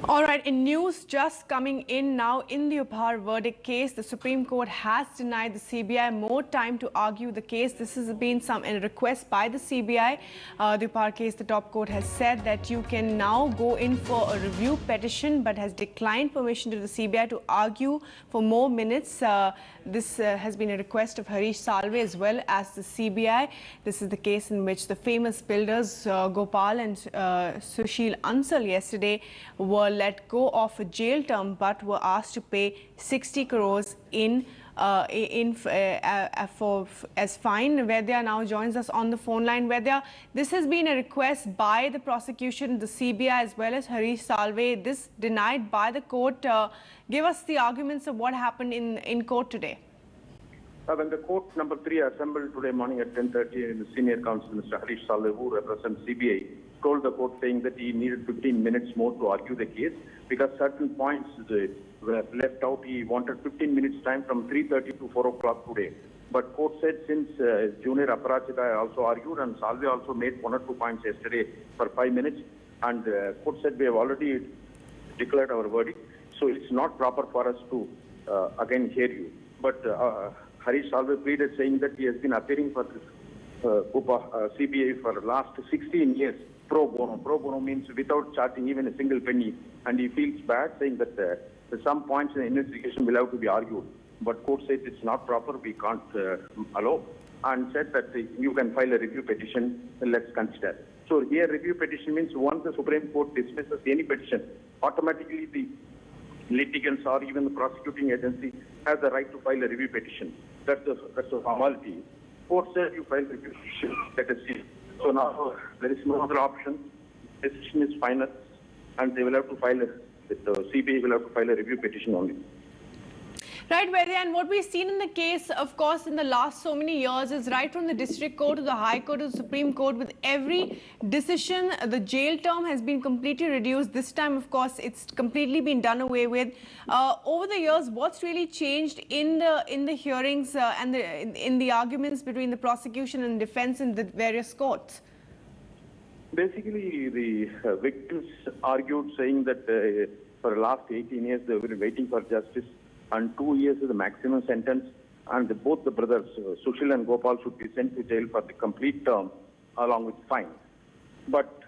All right, in news just coming in now, in the Upar verdict case, the Supreme Court has denied the CBI more time to argue the case. This has been a request by the CBI. The Upar case, the top court has said that you can now go in for a review petition, but has declined permission to the CBI to argue for more minutes. This has been a request of Harish Salve as well as the CBI. This is the case in which the famous builders Gopal and Sushil Ansal yesterday were let go of a jail term but were asked to pay 60 crores as fine. Vedya now joins us on the phone line. Vedya, this has been a request by the prosecution, the CBI as well as Harish Salve. This denied by the court. Give us the arguments of what happened in court today. When the court number 3 assembled today morning at 10:30, the senior counsel, Mr. Harish Salve, who represents CBI, told the court saying that he needed 15 minutes more to argue the case because certain points were left out. He wanted 15 minutes time from 3:30 to 4 o'clock today. But court said since Junior Aparajita also argued and Salve also made 1 or 2 points yesterday for 5 minutes, and court said we have already declared our verdict, so it's not proper for us to again hear you. But Harish Salve pleaded saying that he has been appearing for this CBI for the last 16 years. Pro bono. Pro bono means without charging even a single penny, and he feels bad saying that some points in the investigation will have to be argued. But court said it's not proper, we can't allow, and said that you can file a review petition, let's consider. So here review petition means once the Supreme Court dismisses any petition, automatically the litigants or even the prosecuting agency has the right to file a review petition. That's a formality. Court said you file a review petition, let us see. So now there is no other option. Decision is final, and they will have to file the CBI will have to file a review petition only. Right, Vedya, and what we've seen in the case, of course, in the last so many years is right from the district court to the high court to the Supreme Court. With every decision, the jail term has been completely reduced. This time, of course, it's completely been done away with. Over the years, what's really changed in the hearings and in the arguments between the prosecution and defense in the various courts? Basically, the victims argued saying that for the last 18 years they were waiting for justice, and 2 years is the maximum sentence, and both the brothers, Sushil and Gopal, should be sent to jail for the complete term along with fine. But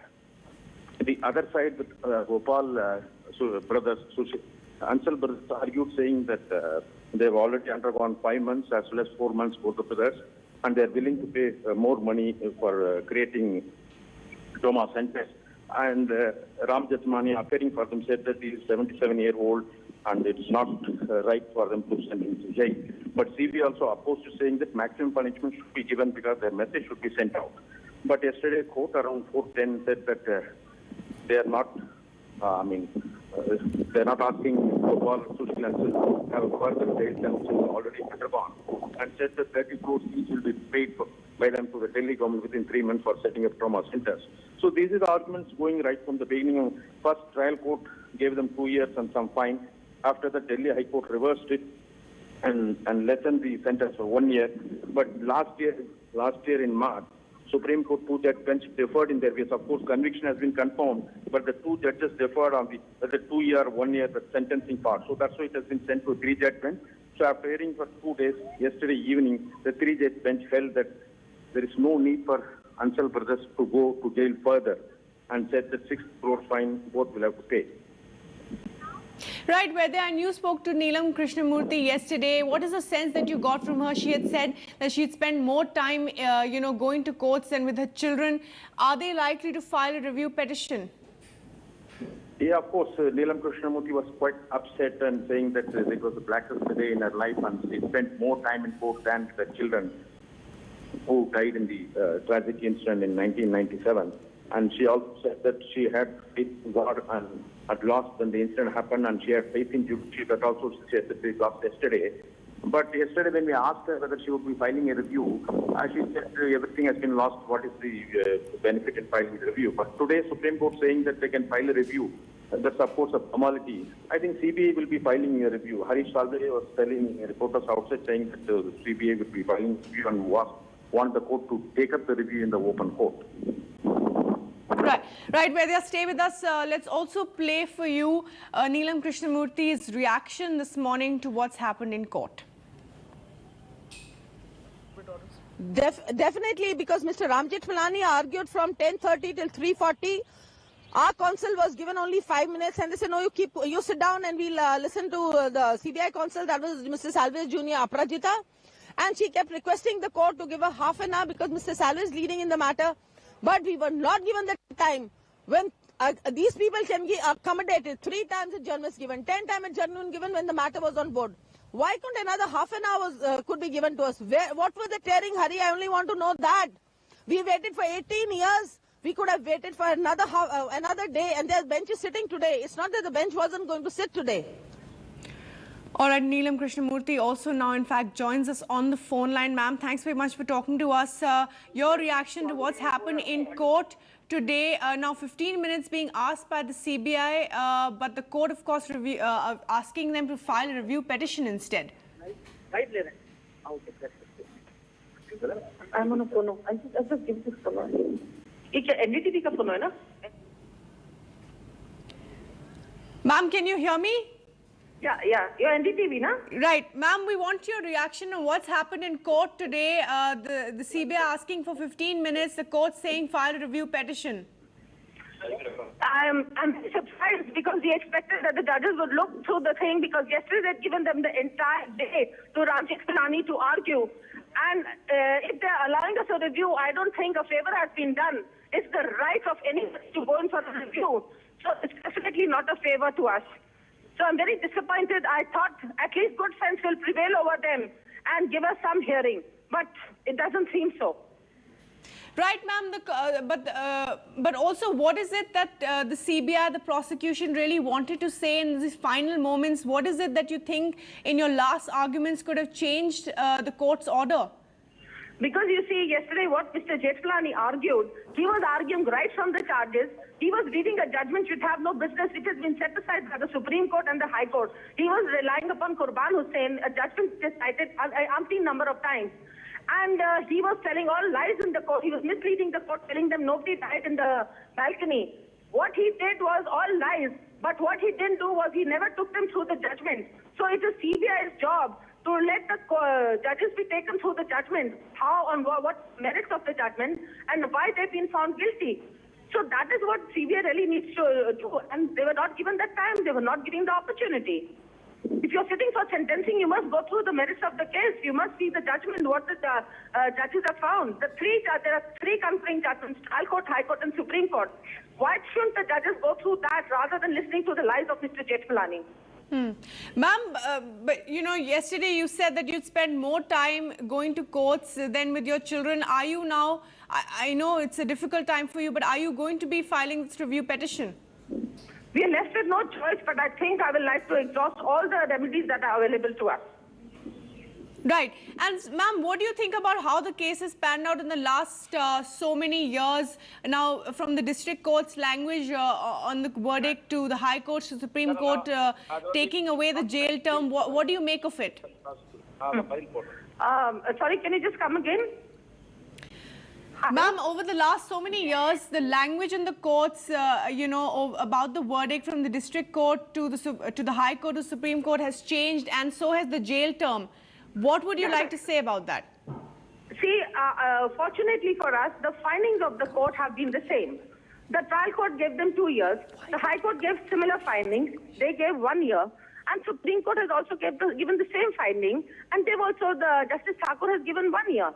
the other side, the Gopal brothers, Sushil, Ansal brothers argued saying that they've already undergone 5 months as well as 4 months, both the brothers, and they're willing to pay more money for creating Doma sentence. And Ram Jethmani, appearing for them, said that he is 77-year-old and it's not right for them to send him to jail. But CBI also opposed to saying that maximum punishment should be given because their message should be sent out. But yesterday, court around 4:10 said that they are not, they're not asking Gopal, Sushil and to have a further jail sentence already undergone, and said that 30 crores each will be paid by them to the Delhi government within 3 months for setting up trauma centers. So these are the arguments going right from the beginning. First, trial court gave them 2 years and some fine. After that, Delhi High Court reversed it and lessened the sentence for 1 year. But last year in March, Supreme Court 2-judge bench deferred in their case. Of course, conviction has been confirmed, but the 2 judges deferred on the 2 year, 1 year, the sentencing part. So that's why it has been sent to a 3-judge bench. So after hearing for 2 days, yesterday evening, the 3-judge bench felt that there is no need for Ansal brothers to go to jail further, and said that 6 crore fine both will have to pay. Right, Vedya, and you spoke to Neelam Krishnamurthy yesterday. What is the sense that you got from her? She had said that she'd spend more time, going to courts and with her children. Are they likely to file a review petition? Yeah, of course. Neelam Krishnamurthy was quite upset and saying that it was the blackest day in her life, and she spent more time in court than the children who died in the tragic incident in 1997. And she also said that she had faith in God and had lost when the incident happened, and she had faith in justice. That also she said that she lost yesterday. But yesterday when we asked her whether she would be filing a review, she said everything has been lost. What is the benefit in filing a review? But today Supreme Court saying that they can file a review. That's of course a formality. I think CBI will be filing a review. Harish Salve was telling reporters outside saying that the CBI will be filing a review and want the court to take up the review in the open court. Right, Vedya, stay with us. Let's also play for you Neelam Krishnamurthy's reaction this morning to what's happened in court. Definitely, because Mr. Ram Jethmalani argued from 10:30 till 3:40. Our counsel was given only 5 minutes, and they said, "No, you sit down, and we'll listen to the CBI counsel." That was Mr. Salvez Jr. Aparajita, and she kept requesting the court to give her half an hour because Mr. Salvez is leading in the matter. But we were not given the time when these people can be accommodated. 3 times adjournment given, 10 times adjournment given when the matter was on board. Why couldn't another half an hour could be given to us? What was the tearing hurry? I only want to know that. We waited for 18 years. We could have waited for another day, and there's benches sitting today. It's not that the bench wasn't going to sit today. All right, Neelam Krishnamurthy also now, in fact, joins us on the phone line. Ma'am, thanks very much for talking to us. Your reaction to what's happened in court today, now 15 minutes being asked by the CBI, but the court, of course, asking them to file a review petition instead. I'm on a phone. I just give this phone. NDTV का phone है ना? Ma'am, can you hear me? Yeah, you're NDTV, na? Right. Ma'am, we want your reaction on what's happened in court today. The CBI asking for 15 minutes, the court saying file a review petition. I'm surprised because we expected that the judges would look through the thing, because yesterday they'd given them the entire day to Ram Jethmalani to argue. And if they're allowing us a review, I don't think a favor has been done. It's the right of anyone to go in for a review. So it's definitely not a favor to us. So I'm very disappointed. I thought at least good sense will prevail over them and give us some hearing. But it doesn't seem so. Right, ma'am. But also, what is it that the CBI, the prosecution, really wanted to say in these final moments? What is it that you think in your last arguments could have changed the court's order? Because you see, yesterday what Mr. Jethmalani argued, he was arguing right from the charges. He was reading a judgment which have no business, which has been set aside by the Supreme Court and the High Court. He was relying upon Qurban Hussain, a judgment which is cited an umpteen number of times. And he was telling all lies in the court. He was misleading the court, telling them nobody died in the balcony. What he did was all lies. But what he didn't do was he never took them through the judgment. So it is CBI's job to let the judges be taken through the judgment, how on what merits of the judgment and why they've been found guilty. So that is what CBI really needs to do. And they were not given that time. They were not given the opportunity. If you're sitting for sentencing, you must go through the merits of the case. You must see the judgment, what the judges have found. There are three conferring judgments, trial court, high court, and Supreme Court. Why shouldn't the judges go through that rather than listening to the lies of Mr. Jethmalani? Ma'am, but you know, yesterday you said that you'd spend more time going to courts than with your children. Are you now, I know it's a difficult time for you, but are you going to be filing this review petition? We are left with no choice, but I think I will like to exhaust all the remedies that are available to us. Right. And ma'am, what do you think about how the case has panned out in the last so many years? Now, from the district court's language on the verdict to the High Court to Supreme Court taking away the jail term, what do you make of it? Sorry, can you just come again? Ma'am, over the last so many years, the language in the courts, you know, about the verdict from the district court to the High Court to Supreme Court has changed, and so has the jail term. What would you like to say about that? See, fortunately for us, the findings of the court have been the same. The trial court gave them 2 years. The High Court gave similar findings. They gave 1 year. And Supreme Court has also given the same finding. And they've also, the Justice Thakur has given 1 year.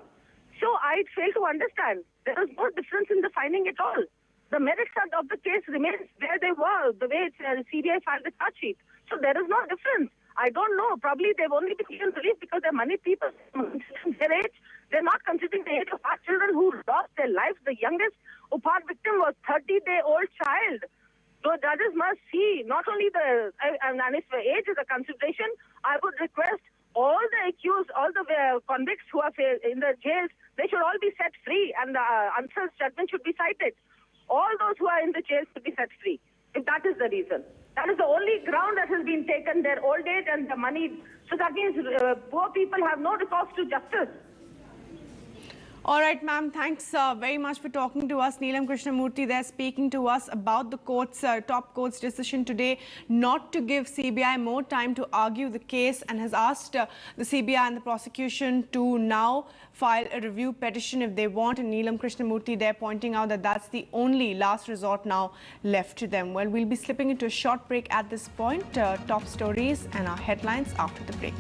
So I fail to understand. There is no difference in the finding at all. The merits of the case remains where they were, the way CBI filed the charge sheet. So there is no difference. I don't know. Probably they've only been given relief because they're money people. Their age, they're not considering the age of our children who lost their lives. The youngest Upar victim was 30-day-old child. So judges must see not only the, and if age is a consideration, I would request all the accused, all the convicts who are in the jails, they should all be set free, and the unjust judgment should be cited. All those who are in the jails should be set free, if that is the reason. That is the only ground that has been taken, their old age and the money. So that means poor people have no recourse to justice. All right, ma'am. Thanks very much for talking to us. Neelam Krishnamurthy there speaking to us about the top court's decision today not to give CBI more time to argue the case, and has asked the CBI and the prosecution to now file a review petition if they want. And Neelam Krishnamurthy there pointing out that that's the only last resort now left to them. Well, we'll be slipping into a short break at this point. Top stories and our headlines after the break.